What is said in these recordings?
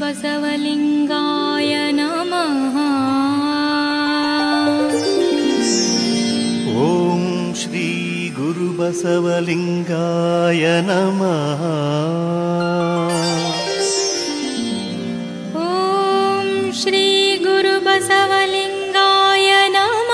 बसवलिंगाय नमः। ओम श्री गुरु बसवलिंगाय नमः। ओम श्री गुरु बसवलिंगाय नमः।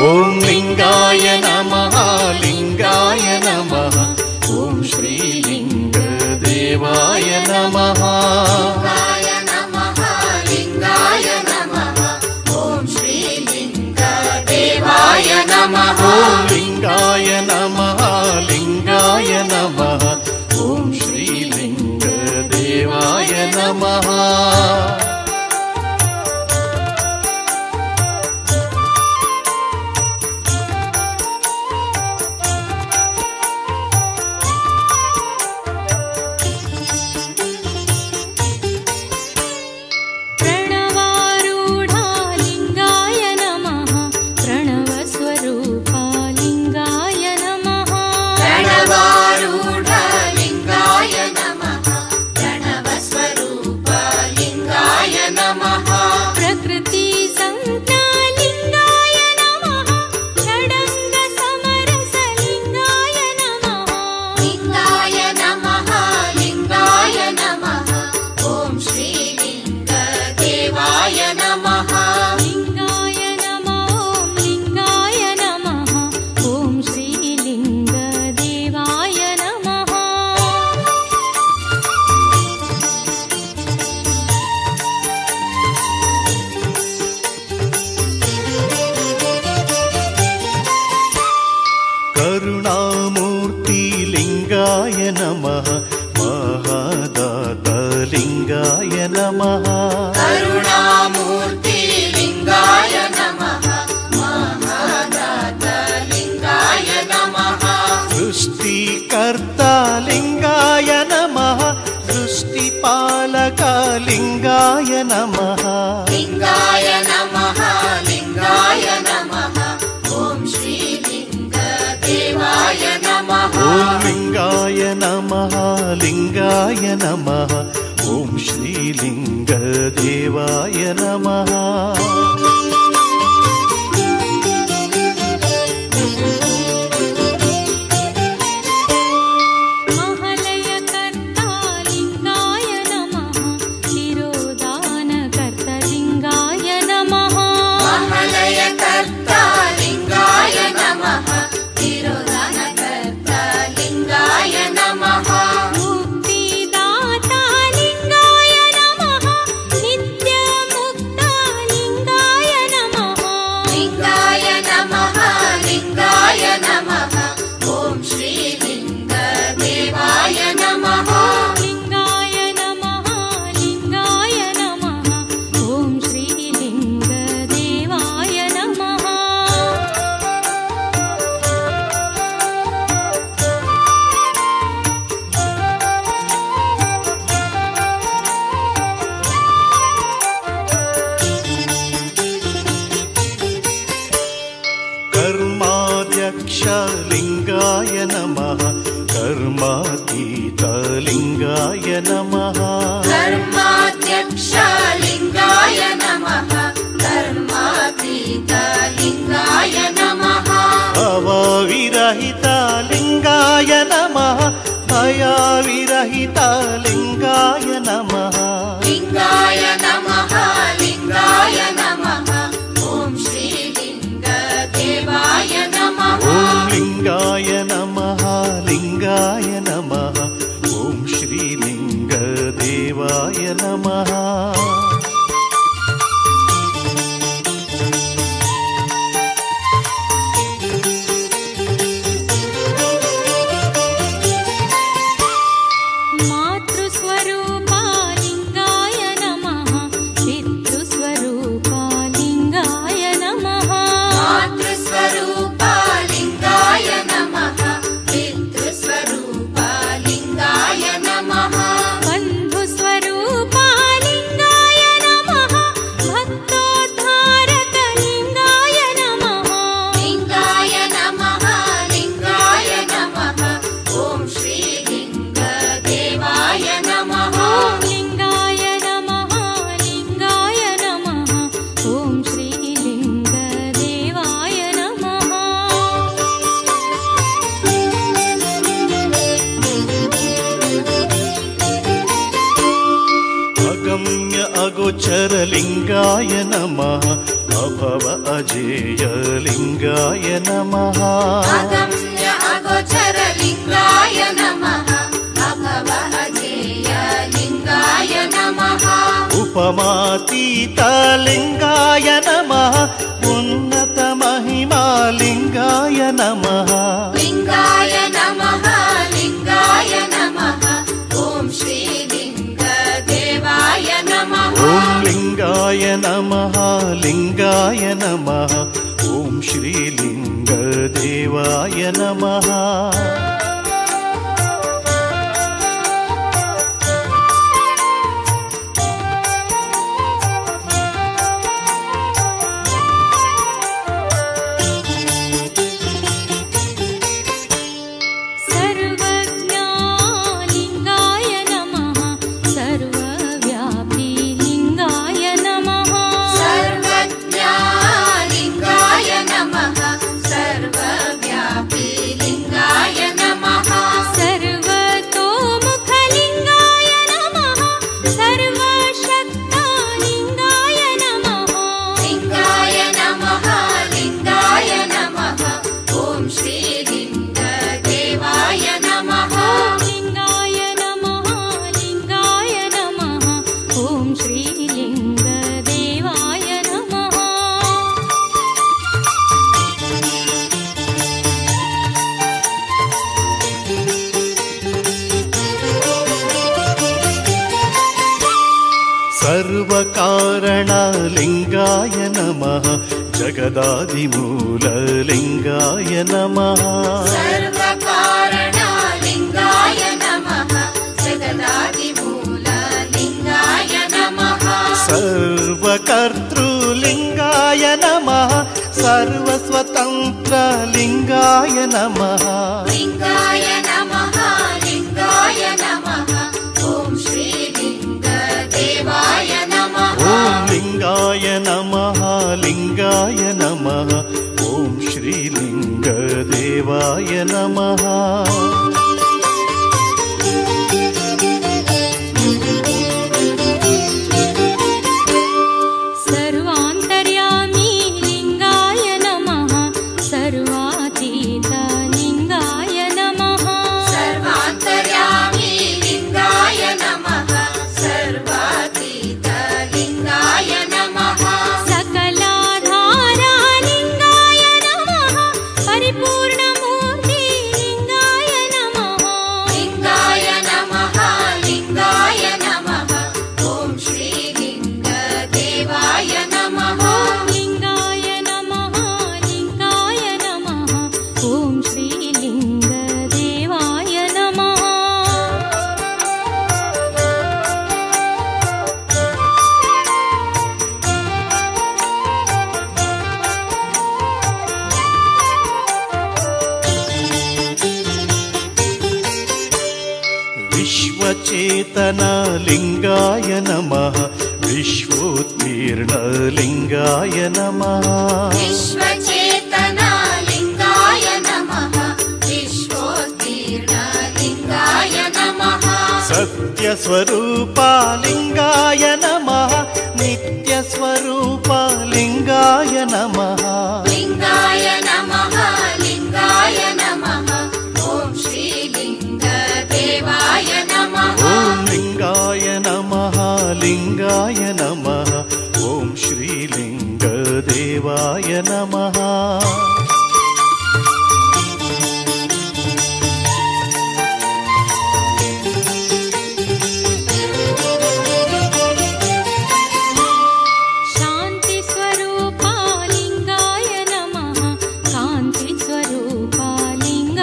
ओम लिंगाय नमः लिंगाय नमः। ओम श्री लिंग देवाय नमः। लिंगाय नमः लिंगाय नमः। ओम श्री लिंग देवाय नमः। ओम लिंगाय नमः लिंगाय नमः। ओम श्री लिंग देवाय नमः। करुणामूर्ति लिंगाय नमः। महादाता लिंगाय नमः। करुणामूर्ति लिंगाय नमः। महादाता लिंगाय नमः। सृष्टिकर्ता लिंगाय नमः। सृष्टिपालक लिंगाय नमः। लिंगाय नमः लिंगाय नमः। ओम श्री लिंग देवाय नमः। ओम लिंगाय नमः लिंगाय नमः। ओम श्री लिंग देवाय नमः। लिंगाय नमः। कर्मातीत लिंगाय नमः। कर्माध्यक्ष लिंगाय नमः। कर्मातीत लिंगाय नमः। भवविरहित लिंगाय नमः। भयविरहित लिंगाय नमः। लिंगाय नमः लिंगाय नमः। ओम श्री लिंग देवाय नमः। ओम लिंगाय नमः लिंगाय नमः। ओम श्री लिंग देवाय नमः। लिंगाय नमः। लिङ्गाय नमः अभव अजेय लिङ्गाय नमः अगम्य अगोचर लिङ्गाय नमः अभव अजेय लिङ्गाय नमः उपमातीत लिङ्गाय नमः उन्नत महिमा लिङ्गाय नमः लिङ्गाय नमः लिङ्गाय नमः ॐ श्रीलिङ्गदेवाय नमः ॐ लिङ्गाय नमः लिङ्गाय नमः ॐ श्रीलिङ्गदेवाय नमः सर्वकारणलिङ्गाय नमः जगदादिमूललिङ्गाय नमः सर्वकारणलिङ्गाय नमः जगदादिमूललिङ्गाय नमः सर्वकर्तृलिङ्गाय नमः सर्वस्वतन्त्रलिङ्गाय नमः लिङ्गाय नमः लिङ्गाय नमः ॐ श्रीलिङ्गदेवाय नमः ॐ लिङ्गाय नमः लिङ्गाय नमः ॐ श्रीलिङ्गदेवाय नमः सर्वान्तर्यामी लिङ्गाय नमः सर्वातीत लिङ्गाय नमः सर्वान्तर्यामी लिङ्गाय नमः सर्वातीत लिङ्गाय नमः सकलाधारा लिङ्गाय नमः परिपूर्णमूर्ति लिङ्गाय नमः लिङ्गाय नमः लिङ्गाय नमः ॐ श्रीलिङ्गदेवाय नमः लिङ्गाय नमः लिङ्गाय नमः ॐ श्रीलिङ्गदेवाय नमः विश्वचेतनलिङ्गाय नमः विश्वोत्तीर्णलिङ्गाय नमः विश्वचेतनलिङ्गाय नमः विश्वोत्तीर्णलिङ्गाय नमः सत्यस्वरूपलिङ्गाय नमः नित्यस्वरूपलिङ्गाय नमः लिङ्गाय नमः लिङ्गाय नमः ॐ श्रीलिङ्गदेवाय नमः ॐ लिङ्गाय नमः लिङ्गाय नमः ॐ श्रीलिङ्गदेवाय नमः शान्तिस्वरूपा लिङ्गाय नमः कान्तिस्वरूपा लिङ्गाय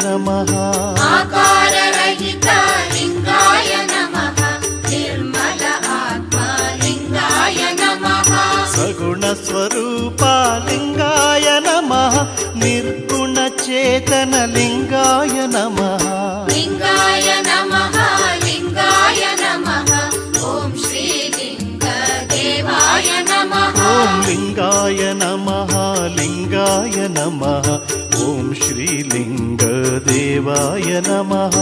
नमः आकाररहित लिङ्गाय नमः निर्मल आत्मा लिङ्गाय नमः सगुणस्वरूप लिङ्गाय नमः निर्गुणचेतन लिङ्गाय नमः लिङ्गाय नमः लिङ्गाय नमः ॐ श्रीलिङ्गदेवाय नमः ॐ लिङ्गाय नमः लिङ्गाय नमः ॐ श्रीलिङ्गदेवाय नमः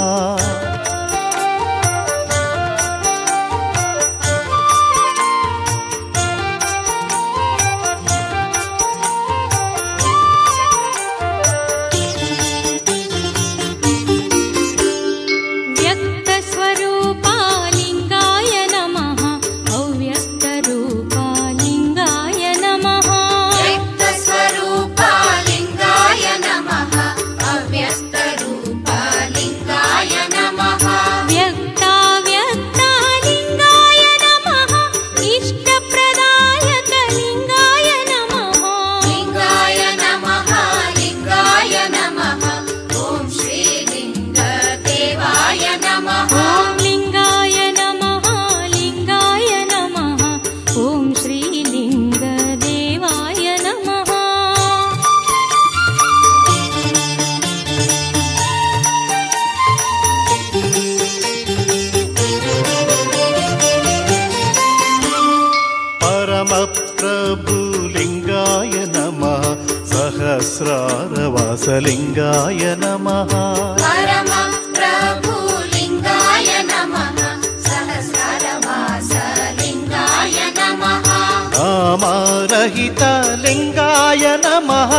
प्रभुलिङ्गाय नमः सहस्रारवासलिङ्गाय नमः परमप्रभुलिङ्गाय नमः सहस्रारवासलिङ्गाय नमः नामरहितलिङ्गाय नमः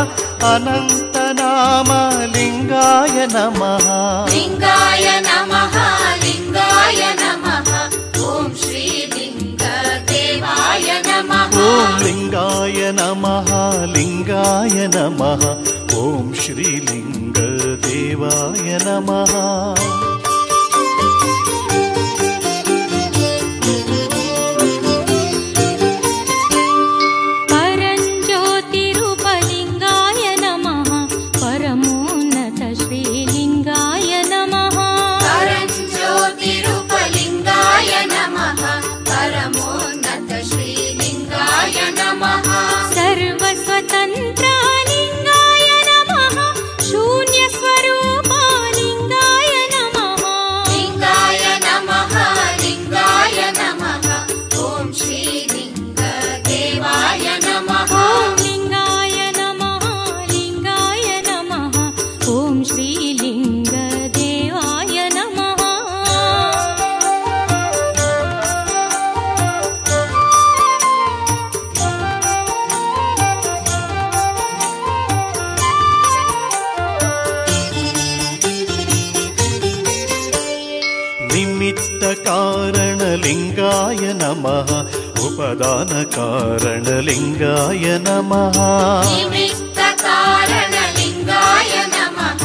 अनन्तनामलिङ्गाय नमः लिङ्गाय नमः लिङ्गाय नमः ॐ श्रीलिङ्गदेवाय नमः ॐ लिङ्गाय नमः लिङ्गाय नमः ॐ श्रीलिङ्गदेवाय नमः परञ्ज्योतिरूपलिङ्गाय नमः परमोन्नत श्रीलिङ्गाय नमः परञ्ज्योतिरूपलिङ्गाय नमः परमोन्नत श्रीलिङ्गाय नमः सर्वस्वतन्त्रलिङ्गाय नमः शून्यस्वरूपलिङ्गाय नमः लिङ्गाय नमः लिङ्गाय नमः ॐ श्रीलिङ्गदेवाय नमः ॐ लिङ्गाय नमः लिङ्गाय नमः ॐ श्रीलिङ्गदेवाय नमः निमित्तकारणलिङ्गाय नमः उपदानकारणलिङ्गाय नमः निमित्तकारणलिङ्गाय नमः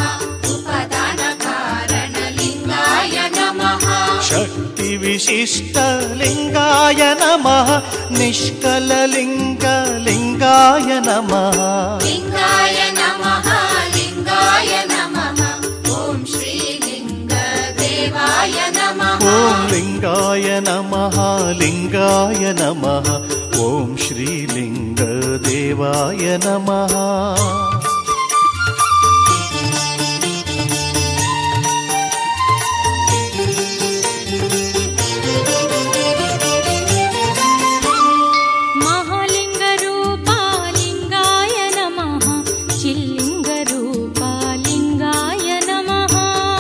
उपदानकारणलिङ्गाय नमः शक्तिविशिष्टलिङ्गाय नमः निष्कललिङ्गलिङ्गाय नमः लिङ्गाय नमः लिङ्गाय नमः ॐ श्रीलिङ्गदेवाय नमः ॐ लिङ्गाय नमः लिङ्गाय नमः ॐ श्रीलिङ्गदेवाय नमः महालिङ्गरूपलिङ्गाय नमः चिल्लिङ्गरूपलिङ्गाय नमः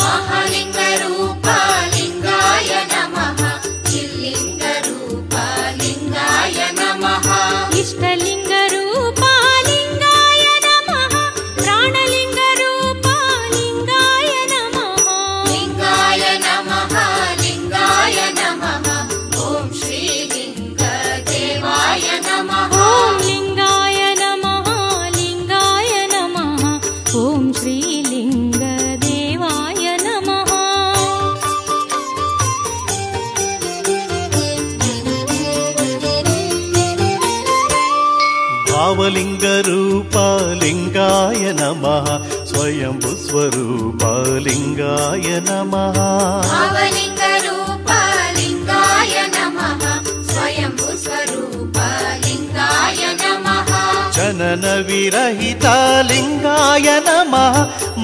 महालिङ्गरूपलिङ्गाय नमः चिल्लिङ्गरूपलिङ्गाय नमः इष्टलिङ्गरूपलिङ्गाय नमः प्राणलिङ्गरूपलिङ्गाय नमः लिङ्गाय नमः लिङ्गाय नमः ॐ श्रीलिङ्गदेवाय नमः ॐ लिङ्गाय नमः लिङ्गाय नमः ॐ श्रीलिङ्गदेवाय नमः भावलिङ्गरूपलिङ्गाय नमः ಸ್ವಯಂಭು ಸ್ವರೂಪ ಲಿಂಗಾಯ ನಮಃ ಭಾವಲಿಂಗ ರೂಪ ಲಿಂಗಾಯ ನಮಃ ಸ್ವಯಂಭು ಸ್ವರೂಪ ಲಿಂಗಾಯ ನಮಃ ಜನನ ವಿರಹಿತ ಲಿಂಗಾಯ ನಮಃ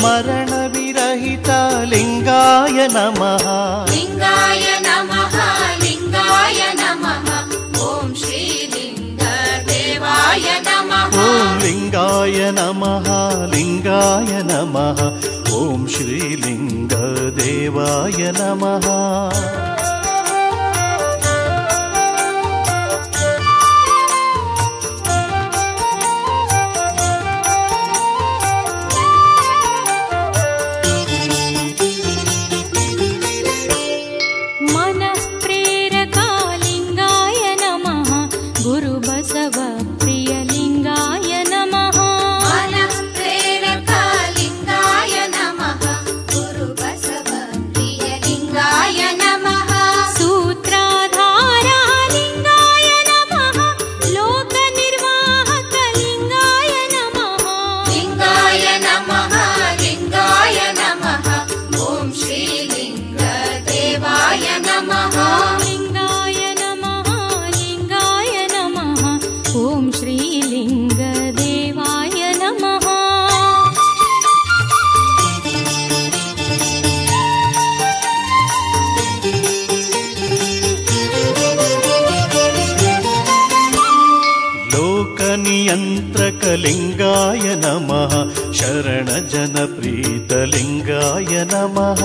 ಮರಣ ವಿರಹಿತ ಲಿಂಗಾಯ ನಮಃ ಲಿಂಗಾಯ ನಮಃ ಲಿಂಗಾಯ ನಮಃ ಓಂ ಶ್ರೀ ಲಿಂಗ ದೇವಾಯ ನಮಃ ಓಂ ಲಿಂಗಾಯ ನಮಃ ಲಿಂಗಾಯ ನಮಃ ಓಂ ಶ್ರೀ ಲಿಂಗ ದೇವಾಯ ನಮಃ ಲಿಂಗಾಯ ನಮಃ ಶರಣ ಜನ ಪ್ರೀತ ಲಿಂಗಾಯ ನಮಃ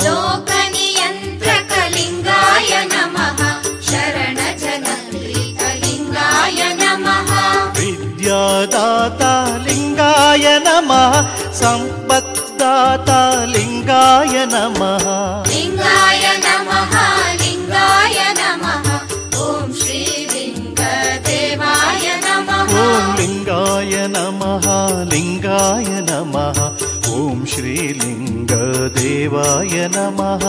ಲೋಕ ನಿಯಂತ್ರಕ ಲಿಂಗಾಯ ನಮಃ ಶರಣ ಜನ ಪ್ರೀತ ಲಿಂಗಾಯ ನಮಃ ವಿದ್ಯಾದಾತ ಲಿಂಗಾಯ ನಮಃ ಸಂಪದ್ದಾತ ಲಿಂಗಾಯ ನಮಃ ಲಿಂಗಾಯ ನಮಃ ಲಿಂಗಾಯ ನಮಃ ಓಂ ಶ್ರೀ ಲಿಂಗ ದೇವಾಯ ನಮಃ ಓಂ ಲಿಂಗಾಯ ನಮಃ ಲಿಂಗಾಯ ನಮಃ ಓಂ ಶ್ರೀ ಲಿಂಗ ದೇವಾಯ ನಮಃ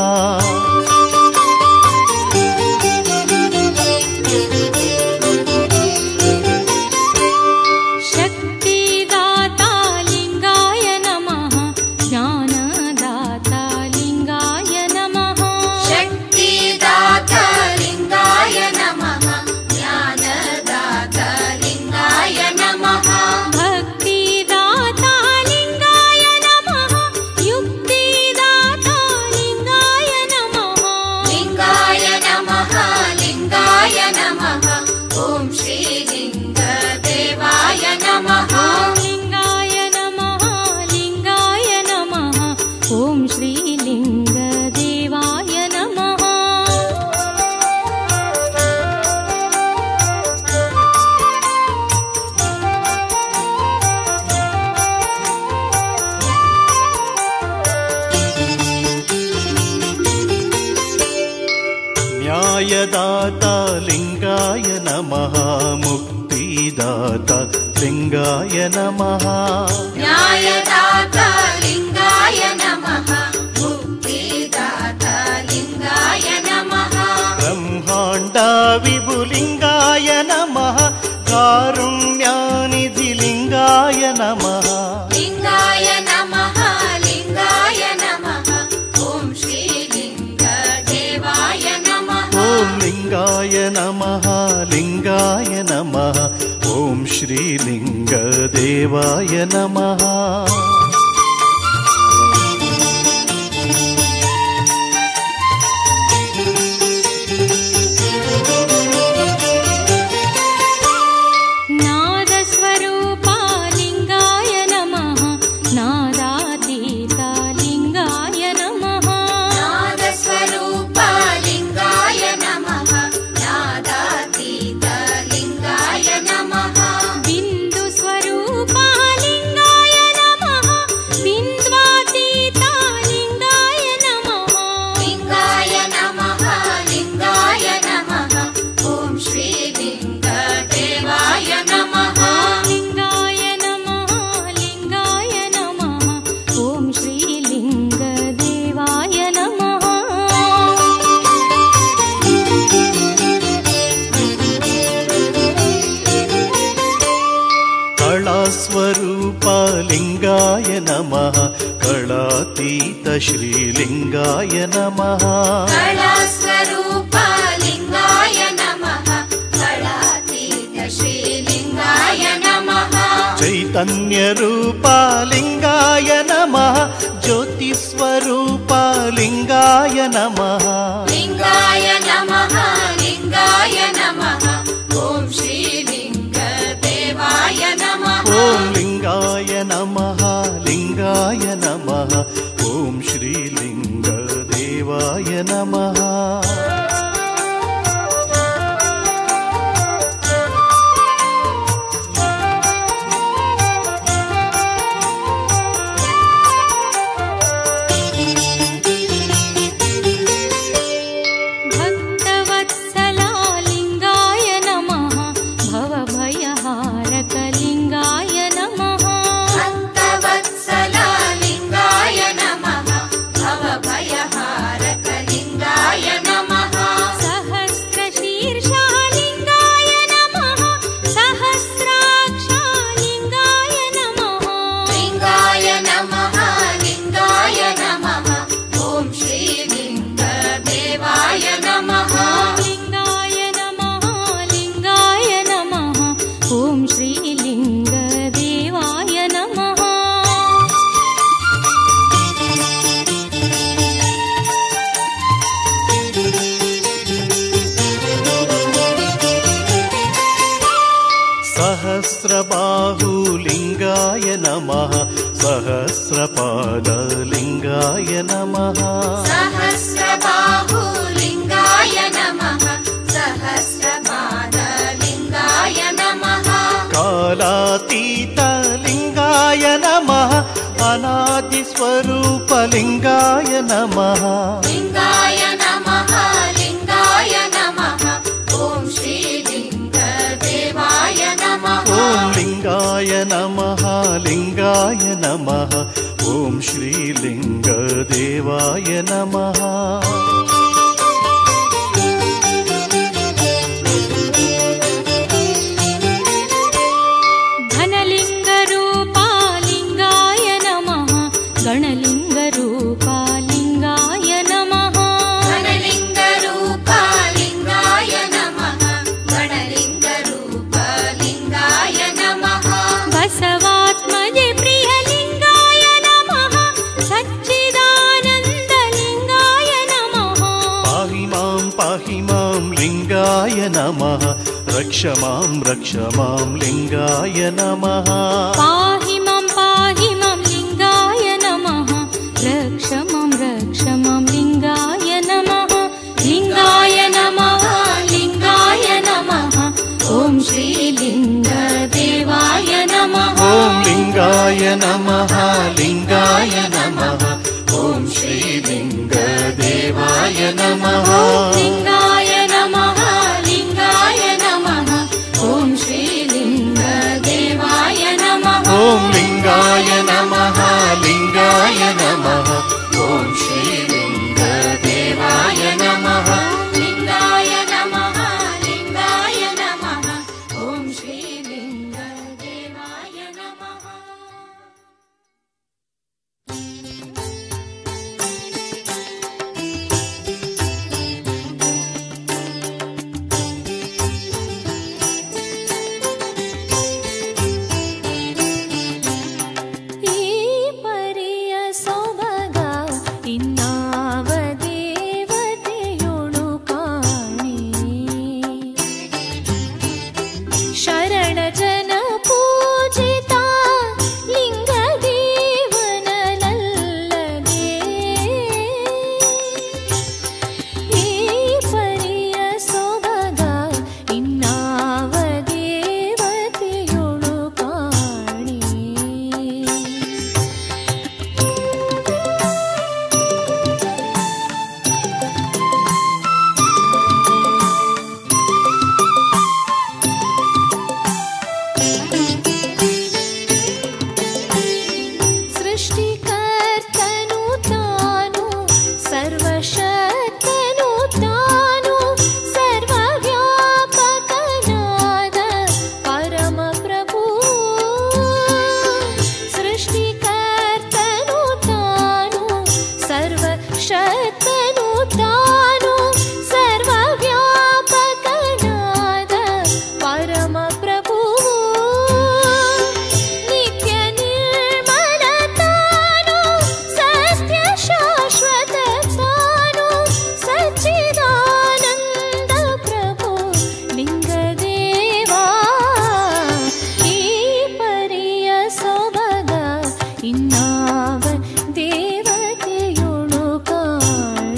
न्यायदाता लिंगाय नमः मुक्तिदाता लिंगाय नमः न्यायदाता लिंगाय नमः मुक्तिदाता लिंगाय नमः ब्रह्मांड विभुलिंगाय नमः कारुण्यानिधि लिंगाय नमः लिंगाय नमः लिंगाय नमः ओम श्री लिंग देवाय नमः ओम लिंगाय नमः लिंगाय नमः ओम श्री लिंग देवाय नमः श्रीलिङ्गाय नमः कलास्वरूप लिङ्गाय नमः कलातीत श्रीलिङ्गाय नमः चैतन्यरूप लिङ्गाय नमः ज्योतिस्वरूप लिङ्गाय नमः लिङ्गाय नमः लिङ्गाय नमः ॐ श्रीलिङ्गदेवाय नमः ॐ लिङ्गाय नमः लिङ्गाय नमः ॐ श्रीलिङ्गदेवाय नमः सहस्रबाहुलिङ्गाय नमः सहस्रपादलिङ्गाय नमः सहस्रबाहुलिङ्गाय नमः सहस्रपादलिङ्गाय नमः कालातीतलिङ्गाय नमः अनादिस्वरूपलिङ्गाय नमः लिङ्गाय नमः लिङ्गाय नमः ॐ श्रीलिङ्गदेवाय नमः ॐ लिङ्गाय नमः लिङ्गाय नमः ॐ श्रीलिङ्गदेवाय नमः धनलिङ्गरूपालिङ्गाय नमः गणलिङ्गरूपालिङ्गाय नमः धनलिङ्गरूपालिङ्गाय नमः गणलिङ्गरूपालिङ्गाय नमः बसवात्मजे प्रियलिङ्गाय नमः सच्चिदानन्दलिङ्गाय नमः पाहि मां लिङ्गाय नमः रक्ष मां लिङ्गाय नमः पाहि मां लिङ्गाय नमः रक्ष मां लिङ्गाय नमः लिङ्गाय नमः लिङ्गाय नमः ॐ श्रीलिङ्गदेवाय नमः ॐ लिङ्गाय नमः लिङ्गाय नमः ॐ श्रीलिङ्गदेवाय नमः लिङ्गाय नमः लिङ्गाय नमः ॐ श्रीलिङ्गदेवाय नमः ॐ लिङ्गाय नमः लिङ्गाय नमः ॐ श्रीलिङ्गदेवाय नमः लिङ्गाय नमः लिङ्गाय नमः ॐ श्रीलिङ्गदेवाय नमः ಶಕ್ತನು ತಾನು ಸರ್ವವ್ಯಾಪಕನಾದ ಪರಮ ಪ್ರಭುವು ನಿತ್ಯ ನಿರ್ಮಲ ತಾನು ಸತ್ಯ ಶಾಶ್ವತ ತಾನು ಸಚ್ಚಿದಾನಂದ ಪ್ರಭು ಲಿಂಗದೇವಾ ಈ ಪರಿಯ ಸೊಬಗ ಇನ್ನಾವ ದೇವತೆಯೊಳು ಕಾಣ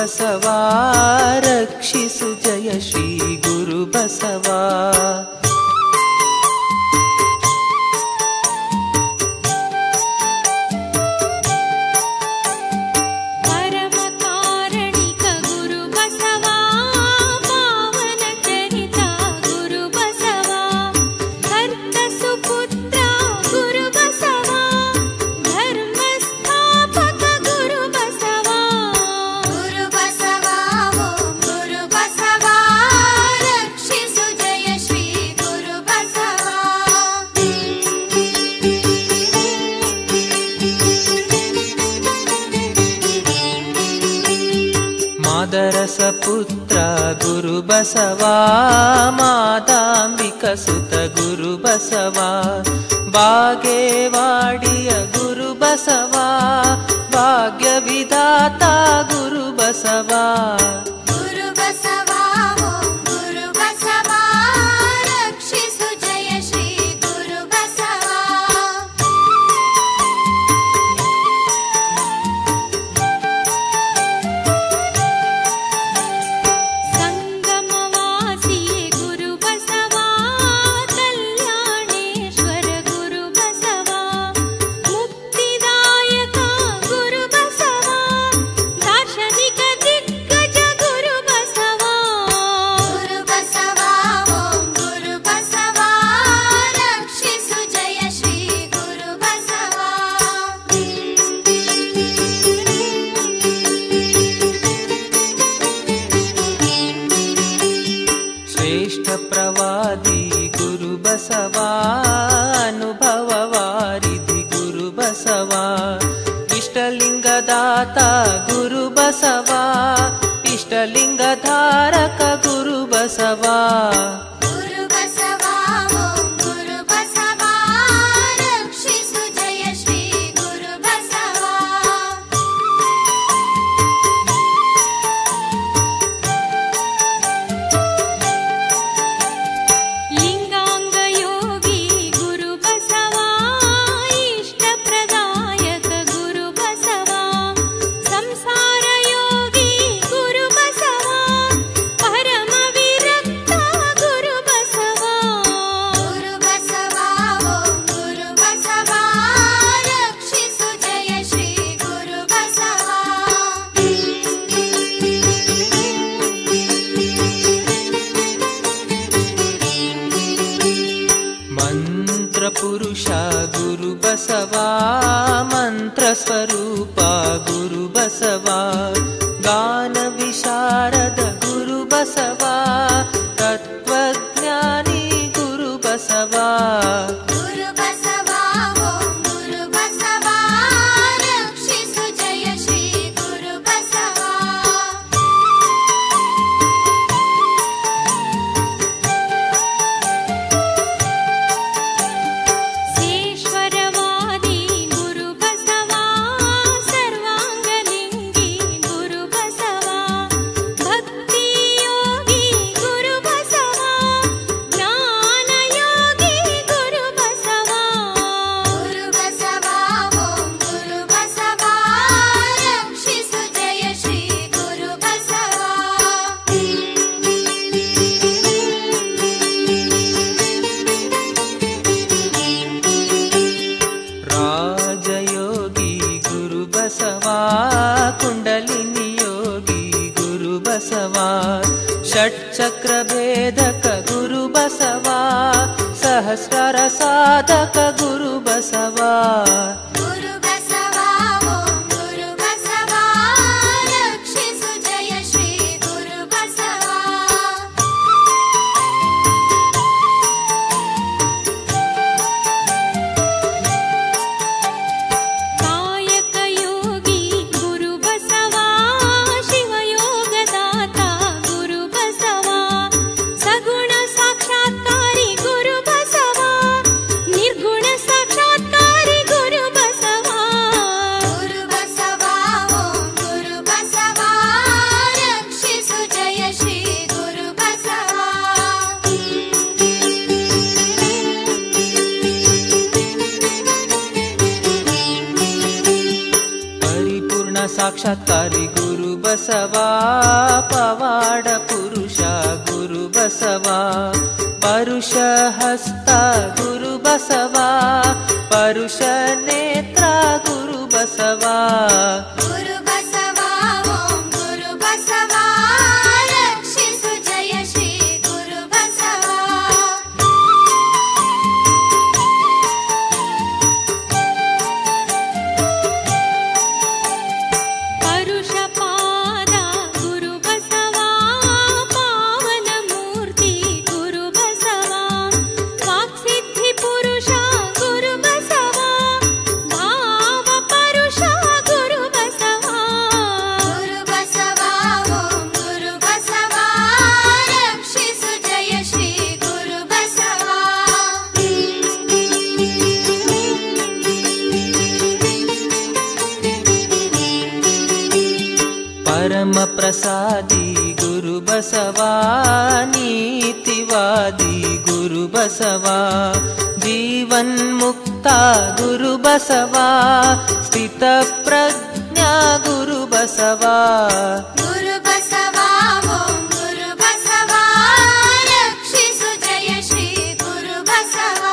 ಬಸವ ರಕ್ಷಿಸು ಜಯ ಶ್ರೀ ಗುರು ಬಸವ. ಮಾದರಸಪುತ್ರ ಗುರು ಬಸವ ಮಾದಾಂಬಿಕ ಸುತ ಗುರು ಬಸವ ಬಾಗೇವಾಡಿಯ ಗುರು ಬಸವ ಭಾಗ್ಯ ವಿಧಾತ ಗುರು ಬಸವ. ಗುರು ಬಸವ ಓಂ ಗುರು ಬಸವ ರಕ್ಷಿಸು ಜಯ ಶ್ರೀ ಗುರು ಬಸವ. ಪ್ರವಾದಿ ಗುರು ಬಸವ ಅನುಭವ ವಾರಿಧಿ ಗುರು ಬಸವ ಇಷ್ಟಲಿಂಗದಾತ ಗುರು ಬಸವ ಇಷ್ಟಲಿಂಗಧಾರಕ ಗುರು ಬಸವ. ಗುರು ಬಸವ ಓಂ ಗುರು ಬಸವ ರಕ್ಷಿಸು ಜಯ ಶ್ರೀ ಗುರು ಬಸವ. ಪುರುಷ ಗುರು ಬಸವ ಮಂತ್ರ ಸ್ವರೂಪ ಗುರು ಬಸವ ಗಾನ ವಿಶಾರದ ಗುರು ಬಸವ ತತ್ವಜ್ಞಾನಿ ಗುರು ಬಸವ. ಗುರು ಬಸವ ಓಂ ಗುರು ಬಸವ ರಕ್ಷಿಸು ಜಯ ಶ್ರೀ ಗುರು ಬಸವ. ಕುಂಡಲಿನಿ ಯೋಗಿ ಗುರು ಬಸವ ಷಟ್ಚಕ್ರ ಭೇದಕ ಗುರು ಬಸವ ಸಹಸ್ರಾರ ಸಾಧಕ ಗುರು ಬಸವ. ಗುರು ಬಸವ ಓಂ ಗುರು ಬಸವ ರಕ್ಷಿಸು ಜಯ ಶ್ರೀ ಗುರು ಬಸವ. ಸಾಕ್ಷಾತ್ಕಾರಿ ಗುರು ಗುರು ಬಸವ ಪವಾಡ ಪುರುಷ ಗುರು ಬಸವ ಪರುಷ ಹಸ್ತ ಗುರು ಬಸವ ಪರುಷ ನೇತ್ರ ಗುರು ಬಸವ ಗುರು ಬಸವ ಓಂ ಗುರು ಬಸವ ರಕ್ಷಿಸು ಜಯ ಶ್ರೀ ಗುರು ಬಸವ ಪರುಷ ಪಾದ ಗುರು ಬಸವ ಪಾವನ ಮೂರ್ತಿ ಗುರು ಬಸವ ವಾಕ್ಸಿದ್ಧಿ ಪುರುಷ ಗುರು ಬಸವ ಭಾವ ಪರುಷ ಗುರು ಬಸವ ಗುರು ಬಸವ ಓಂ ಗುರು ಬಸವ ರಕ್ಷಿಸು ಜಯ ಶ್ರೀ ಗುರು ಬಸವ ಪರಮ ಪ್ರಸಾದಿ ಗುರು ಬಸವ ನೀತಿವಾದಿ ಗುರು ಬಸವ ಜೀವನ್ಮುಕ್ತ ಗುರು ಬಸವ ಸ್ಥಿತ ಪ್ರಜ್ಞಾ ಗುರು ಬಸವ ಗುರು ಬಸವ ಓಂ ಗುರು ಬಸವ ರಕ್ಷಿಸು ಜಯ ಶ್ರೀ ಗುರು ಬಸವ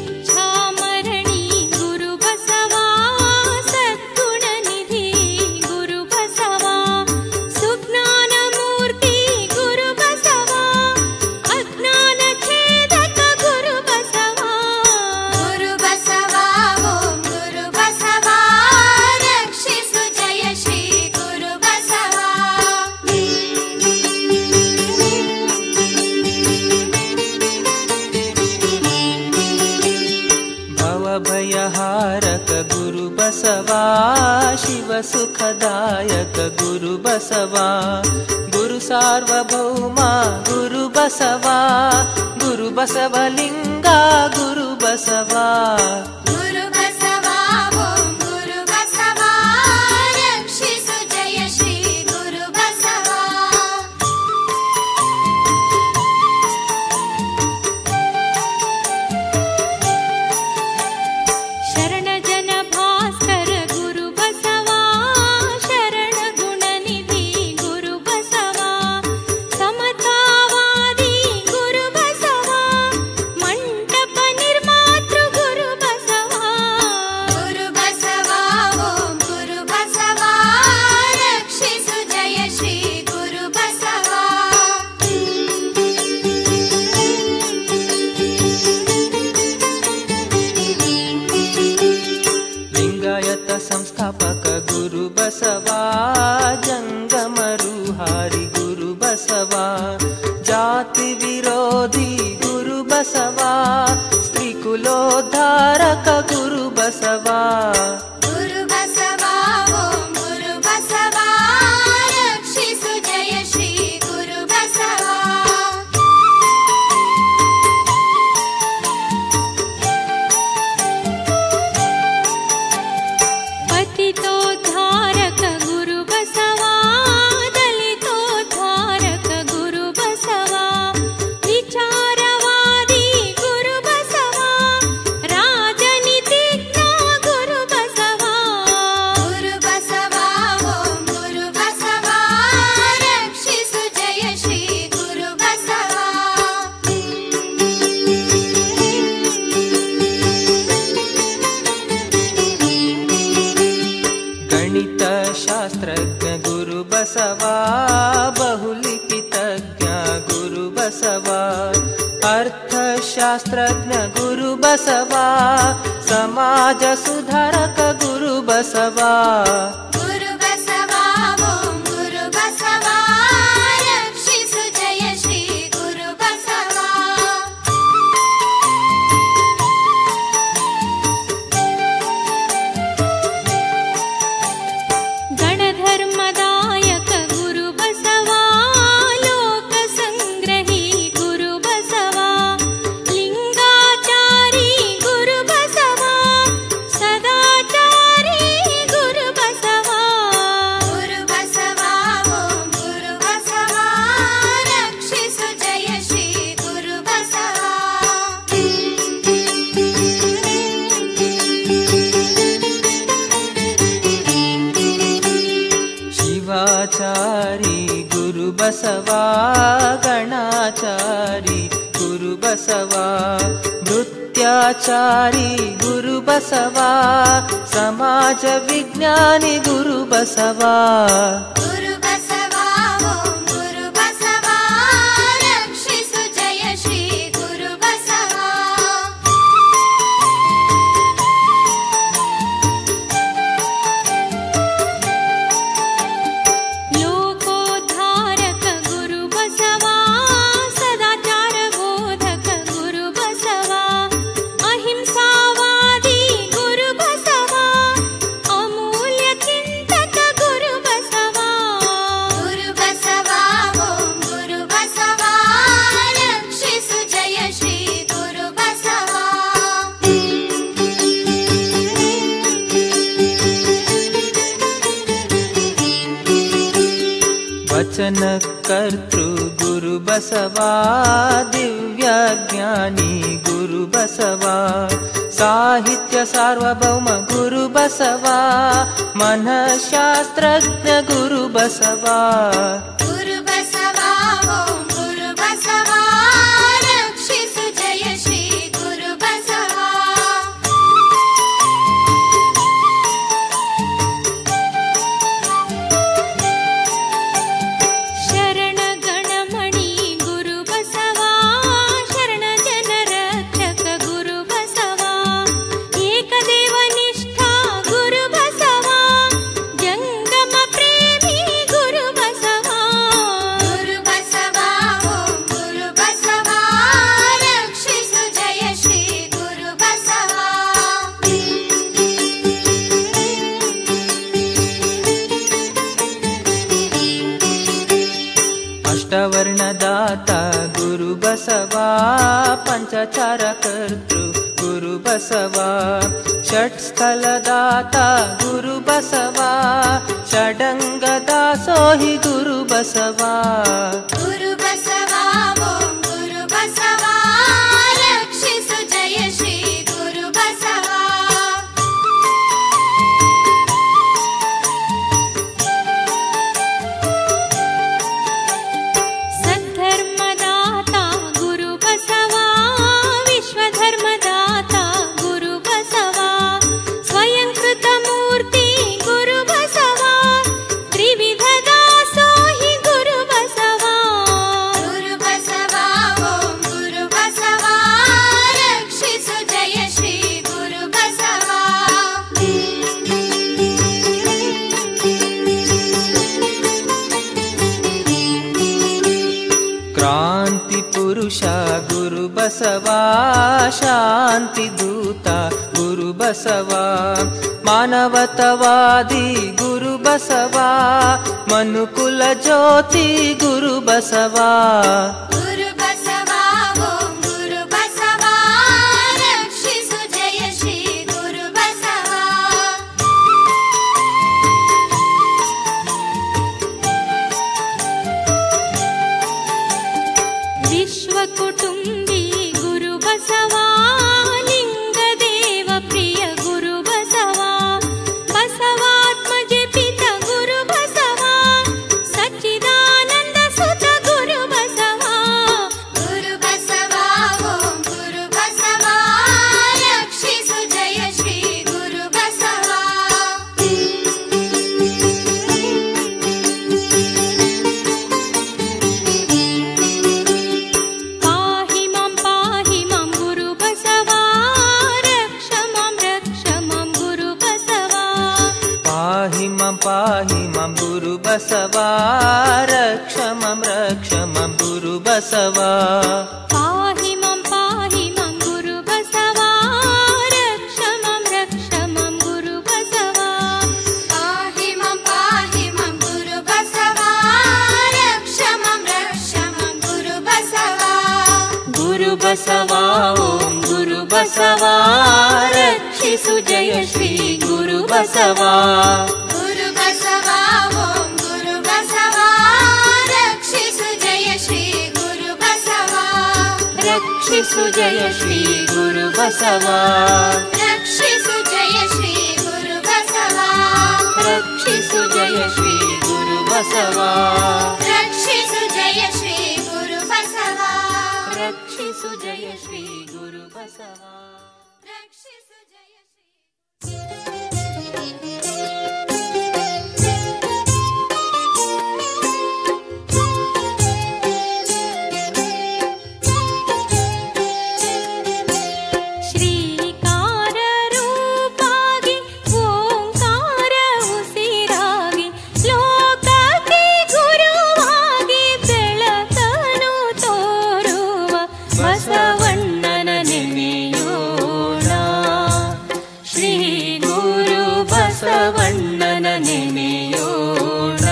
ಇಚ್ಛಾಮರಣಿ ಗುರು ಬಸವ ಸದ್ಗುಣ ನಿಧಿ ಗುರು ಬಸವ ಸುಜ್ಞಾನ ಮೂರ್ತಿ ಗುರು ಬಸವ ಅಜ್ಞಾನ ಛೇದಕ ಗುರು ಬಸವ ಗುರು ಬಸವ ಓಂ ಗುರು ಬಸವ ರಕ್ಷಿಸು ಜಯ ಶ್ರೀ ಗುರು ಬಸವ ಭವಭಯಹಾರಕ ಗುರು ಬಸವ ಶಿವ ಸುಖದಾಯಕ ಗುರು ಬಸವ ಗುರು ಸಾರ್ವಭೌಮ ಗುರು ಬಸವ ಗುರು ಬಸವಲಿಂಗ ಗುರು ಬಸವ ಗುರು ಬಸವ ಓಂ ಗುರು ಬಸವ ರಕ್ಷಿಸು ಜಯ ಶ್ರೀ ಗುರು ಬಸವ ಶರಣ ಜನ ಭಾಸ್ಕರ ಗುರು ಬಸವ ಶರಣ ಗುಣ ನಿಧಿ ಗುರು ಬಸವ ಸಮತಾವಾದಿ ಗುರು ಬಸವ ಮಂಟಪ ನಿರ್ಮಾತೃ ಗುರು ಬಸವ ಗುರು ಬಸವ ಓಂ ಗುರು ಬಸವ ರಕ್ಷಿಸು ಜಯ ಶ್ರೀ ಗುರು ಬಸವ ಲಿಂಗಾಯತ ಸಂಸ್ಥಾಪಕ ಗುರು ಬಸವ ಜಂಗಮರುಹಾರಿ ಗುರು ಬಸವ ಜಾತಿ ವಿರೋಧಿ ಗುರು ಬಸವ ಸ್ತ್ರೀ ಕುಲೋದ್ಧಾರಕ ಗುರು ಬಸವ ಗುರು ಬಸವ ಓಂ ಗುರು ಬಸವ ರಕ್ಷಿಸು ಜಯ ಶ್ರೀ ಗುರು ಬಸವ ಪತಿತೋದ್ಧಾರಕ ಗುರು ಬಸವ ದಲಿತೋದ್ಧಾರಕ ಗುರು ಬಸವ ವಿಚಾರವಾದಿ ಗುರು ಬಸವ ರಾಜನೀತಿಜ್ಞ ಗುರು ಬಸವ ಗುರು ಬಸವ ಓಂ ಗುರು ಬಸವ ರಕ್ಷಿಸು ಜಯ ಶ್ರೀ ಗುರು ಬಸವ ಗಣಿತ ಶಾಸ್ತ್ರಜ್ಞ ಗುರು ಬಸವ ಬಹುಲಿಪಿತಜ್ಞ ಗುರು ಬಸವ ಅರ್ಥಶಾಸ್ತ್ರಜ್ಞ ಗುರು ಬಸವ ಸಮಾಜ ಸುಧಾರಕ ಗುರು ಬಸವ ಗುರು ಬಸವ ಓಂ ಗುರು ಬಸವ ರಕ್ಷಿಸು ಜಯ ಶ್ರೀ ಗುರು ಬಸವ ಗಣಧರ್ಮದಾಯಕ ಗುರು ಬಸವ ಲೋಕ ಸಂಗ್ರಹಿ ಗುರು ಬಸವ ಲಿಂಗಾಚಾರಿ ಗುರು ಬಸವ ಸದಾಚಾರಿ ಗುರು ಬಸವ ಬಸವಾ ಗಣಾಚಾರಿ ಗುರು ಬಸವಾ ನೃತ್ಯಾಚಾರಿ ಗುರು ಬಸವಾ ಸಮಾಜ ವಿಜ್ಞಾನಿ ಗುರು ಬಸವಾ ಗುರು ಬಸವಾ ಓಂ ಗುರು ಬಸವಾ ರಕ್ಷಿಸು ಜಯ ಶ್ರೀ ಗುರು ಬಸವಾ ಲೋಕೋದ್ಧಾರಕ ಗುರು ಬಸವಾ ಸದಾಚಾರ ಬೋಧಕ ಗುರು ಬಸವಾ ಅಹಿಂಸಾವಾದಿ ಗುರು ಬಸವಾ ಅಮೂಲ್ಯ ಚಿಂತಕ ಗುರು ಬಸವಾ ಗುರು ಬಸವಾ ಓಂ ಗುರು ಬಸವಾ ರಕ್ಷಿಸು ಜಯ ಶ್ರೀ ಗುರು ಬಸವಾ ವಚನ ಕರ್ತೃ ಗುರು ಬಸವಾ ದಿವ್ಯ ಜ್ಞಾನಿ ಗುರು ಬಸವಾ ಸಾಹಿತ್ಯ ಸಾರ್ವಭೌಮ ಗುರು ಬಸವಾ ಮನಃಶಾಸ್ತ್ರಜ್ಞ ಗುರು ಬಸವಾ ಗುರು ಬಸವಾ ಓಂ ಗುರು ಬಸವಾ ರಕ್ಷಿಸು ಜಯ ಶ್ರೀ ಗುರು ಬಸವಾ ಶರಣ ಗಣಮಣಿ ಗುರು ಬಸವಾ ಶರಣ ಜನ ರಕ್ಷಕ ಗುರು ಬಸವಾ ಏಕದೇವನಿಷ್ಠಾ ಗುರು ಬಸವಾ ಜಂಗಮ ಪ್ರೇಮಿ ಗುರು ಬಸವಾ ಗುರು ಬಸವಾ ಓಂ ಗುರು ಬಸವಾ ರಕ್ಷಿಸು ಜಯ ಶ್ರೀ ಗುರು ಬಸವಾ ಅಷ್ಟವರ್ಣದಾತ ಗುರು ಬಸವಾ ಪಂಚಚಾರ ಕರ್ತೃ ಗುರು ಬಸವಾ ಷಟ್ಸ್ಥಲದಾತ ಗುರು ಬಸವಾ ಷಡಂಗ ದಾಸೋಹಿ ಗುರು ಬಸವಾ ಗುರು ಬಸವಾ ಓಂ ಗುರು ಬಸವಾ ರಕ್ಷಿಸು ಜಯ ಶ್ರೀ ಗುರು ಬಸವಾ ಸದ್ಧರ್ಮದಾತ ಗುರು ಬಸವಾ ವಿಶ್ವಧರ್ಮದಾತ ಗುರು ಬಸವಾ ಸ್ವಯಂಕೃತ ಮೂರ್ತಿ ಗುರು ಬಸವಾ ತ್ರಿವಿಧ ದಾಸೋಹಿ ಗುರು ಬಸವಾ ಗುರು ಬಸವಾ ಓಂ ಗುರು ಬಸವಾ ರಕ್ಷಿಸು ಜಯ ಶ್ರೀ ಗುರು ಬಸವಾ ಕ್ರಾಂತಿ ಪುರುಷ ಗುರು ಬಸವಾ ಶಾಂತಿ ದೂತ ಗುರು ಬಸವಾ ಮಾನವತವಾದಿ ಗುರು ಬಸವಾ ಮನುಕುಲ ಜ್ಯೋತಿ ಗುರು ಬಸವಾ ಗುರು ಬಸವಾ ಓಂ ಗುರು ಬಸವಾ ರಕ್ಷಿಸು ಜಯ ಶ್ರೀ ಗುರು ಬಸವಾ ವಿಶ್ವ ಕುಟುಂಬಿ ಗುರು ಬಸವಾ ಲಿಂಗದೇವ ಪ್ರಿಯ ಗುರು ಬಸವಾ ಬಸವಾತ್ಮಜ ಪಿತ ಗುರು ಬಸವಾ ಸಚ್ಚಿದಾನಂದ ಸುತ ಗುರು ಬಸವಾ ಗುರು ಬಸವಾ ಓಂ ಗುರು ಬಸವಾ ರಕ್ಷಿಸು ಜಯ ಶ್ರೀ ಗುರು ಬಸವಾ ಪಾಹಿ ಮಾಂ ಗುರು ಬಸವಾ ರಕ್ಷ ಮಾಂ ಗುರು ಬಸವಾ ಪಾಹಿ ಮಾಂ ಗುರು ಬಸವಾ ರಕ್ಷ ಮಾಂ ಗುರು ಬಸವಾ ಪಾಹಿ ಮಾಂ ಗುರು ಬಸವಾ ರಕ್ಷ ಮಾಂ ಗುರು ಬಸವಾ ಪಾಹಿ ಮಾಂ ಗುರು ಬಸವಾ ರಕ್ಷ ಮಾಂ ಗುರು ಬಸವಾ ಗುರು ಬಸವಾ ಓಂ ಗುರು ಬಸವಾ ರಕ್ಷಿಸು ಜಯ ಶ್ರೀ ಗುರು ಬಸವಾ ಗುರು ಬಸವಾ ಓಂ ಗುರು ಬಸವಾ ರಕ್ಷಿಸು ಜಯ ಶ್ರೀ ಗುರು ಬಸವಾ ರಕ್ಷಿಸು ಜಯ ಶ್ರೀ ಗುರು ಬಸವಾ ರಕ್ಷಿಸು ಜಯ ಶ್ರೀ ಗುರು ಬಸವಾ ರಕ್ಷಿಸು ಜಯ ಶ್ರೀ ಗುರು ಬಸವಾ ಬಸವ ರಕ್ಷಿಸು ಜಯ ಶ್ರೀ ಗುರು ಬಸವ ರಕ್ಷಿಸು ಜಯ ಶ್ರೀ ಗುರು ಬಸವ ರಕ್ಷಿಸು ಜಯ ಶ್ರೀ ಶ್ರೀಕಾರ ರೂಪಾಗಿ ಓಂಕಾರ ಉಸಿರಾಗಿ ಲೋಕಕ್ಕೆ ಗುರುವಾಗಿ ಬೆಳಕನು ತೋರುವ ಬಸವಣ್ಣನ ನೆನೆಯೋಣ ಶ್ರೀ ಗುರು ಬಸವಣ್ಣನ ನೆನೆಯೋಣ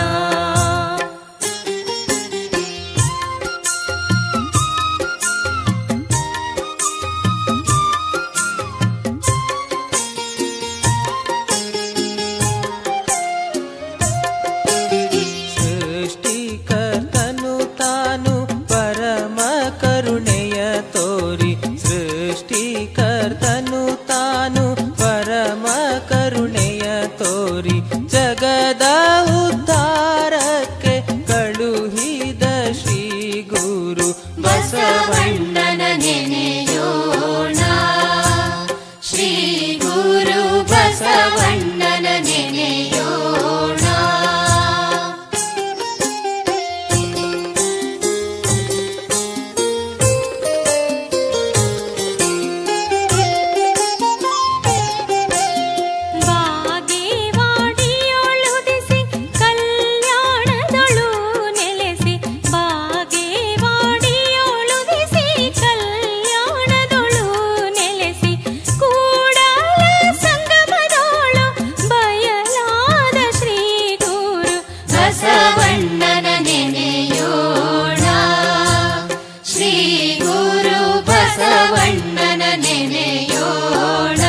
ಸೃಷ್ಟಿಕರ್ತನು ತಾನು ಪರಮ ಕರುಣೆಯ ತೋರಿ ಸೃಷ್ಟಿಕರ್ತನು ತಾನು ಪರಮ ಕರುಣೆಯ ತೋರಿ ಜಗದ ಉದ್ಧಾರಕ್ಕೆ ಕಳುಹಿದ ಶ್ರೀ ಗುರು ಬಸವಣ್ಣನ ನೆನೆಯೋಣ ಶ್ರೀ ಗುರು ಬಸವಣ್ಣನ ನೆನೆಯೋಣ ಬಾಗೇವಾಡಿಯೊಳುದಿಸಿ ಕಲ್ಯಾಣದೊಳು ನೆಲೆಸಿ ಬಾಗೇವಾಡಿಯೊಳುದಿಸಿ ಕಲ್ಯಾಣದೊಳು ನೆಲೆಸಿ ಕೂಡಲ ಸಂಗಮದೊಳು ಬಯಲಾದ ಶ್ರೀ ಗುರು ಬಸವಣ್ಣನ ನೆನೆಯೋಣ ಶ್ರೀ ಗುರು ಬಸವಣ್ಣನ ನೆನೆಯೋಣ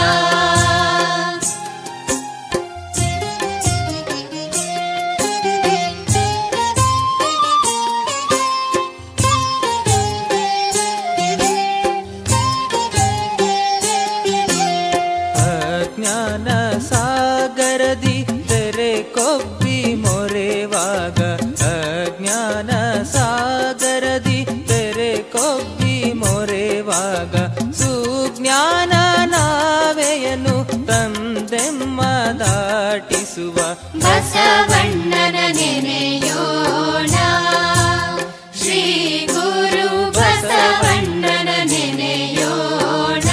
ಅಜ್ಞಾನ ಸಾಗರದಿ ತೆರೆ ಕೊಬ್ಬಿ ಮೊರೆವಾಗ ಅಜ್ಞಾನ ಸಾಗರದಿ ತೆರೆ ಕೊಬ್ಬಿ ಮೊರೆವಾಗ ಸುಜ್ಞಾನ ನಾವೆಯನು ತಂದೆಮ್ಮ ದಾಟಿಸುವ ಬಸವಣ್ಣನ ನೆನೆಯೋಣ ಶ್ರೀ ಗುರು ಬಸವಣ್ಣನ ನೆನೆಯೋಣ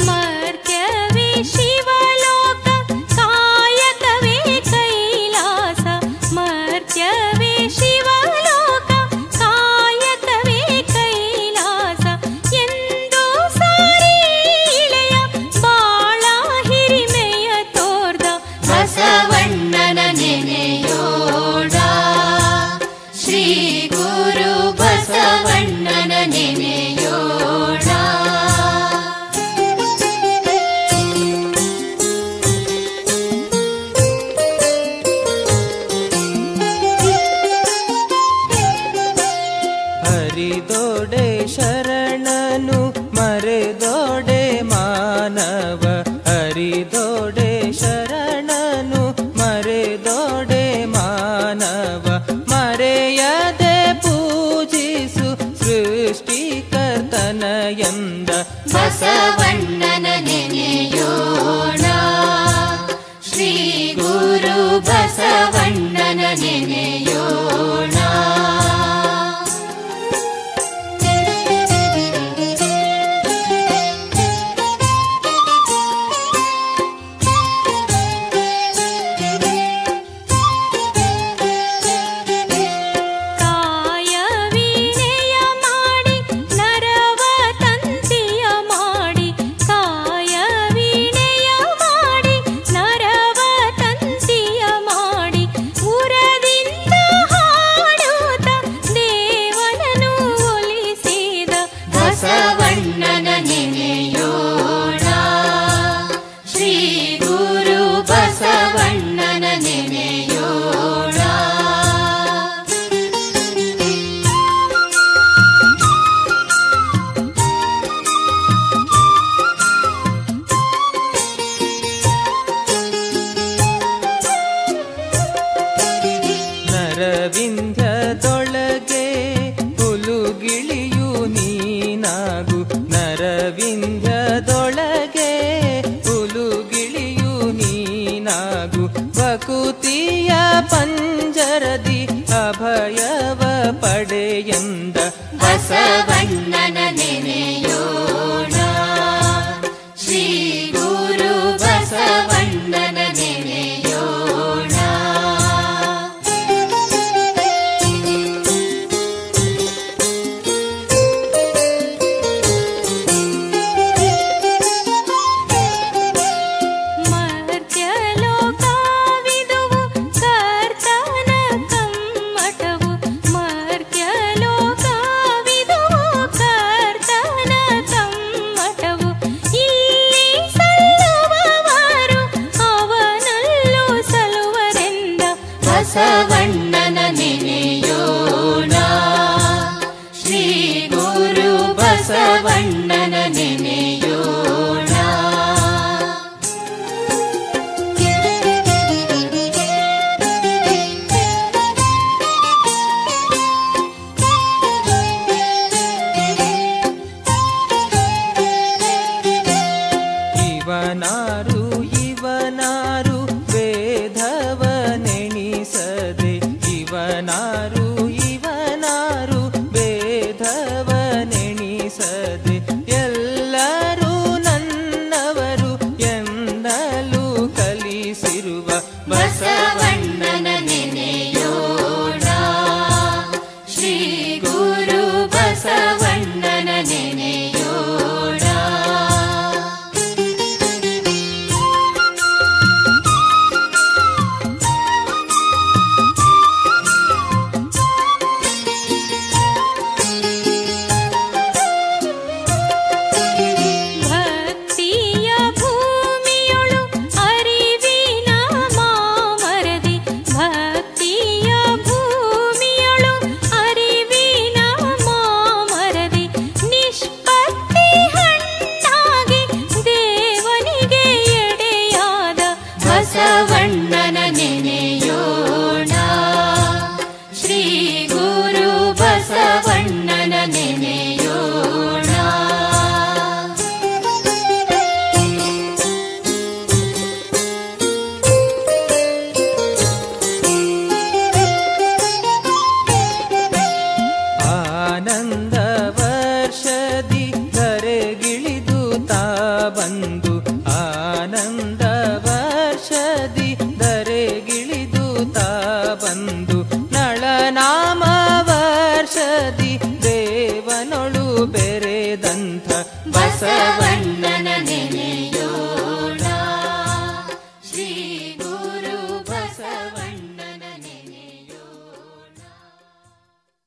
ಮರ್ತ್ಯವೇ ಶಿವಲೋಕ ಕಾಯಕವೇ ಕೈಲಾಸ ಮರ್ತ್ಯವೇ ಶಿವಲೋಕ ಕಾಯಕವೇ ಕೈಲಾಸ ಎಂದು ಸಾರಿ ಇಳೆಯ ಬಾಳ ಹಿರಿಮೆಯ ತೋರ್ದ ಬಸವಣ್ಣನ ನೆನೆಯೋಣ ಶ್ರೀ ಗುರು ಬಸವಣ್ಣನ ನೆನೆಯೋಣ ಹರಿದೋಡೆ ಶರಣನು ಮರೆದೋಡೆ ಮಾನವ ಹರಿದೋಡೆ ಶರಣನು ಮರೆದೋಡೆ ಮಾನವ ಮರೆಯದೆ ಪೂಜಿಸು ಸೃಷ್ಟಿಕರ್ತನ ಎಂದ ಬಸವಣ್ಣನ ನೆನೆಯೋಣ ಶ್ರೀ ಗುರು ಬಸವಣ್ಣನ ನೆನೆಯೋಣ ಕಾಯ ವೀಣೆಯ ಮಾಡಿ ನರವ ತಂತಿಯ ಮಾಡಿ ಕಾಯ ಬಸವ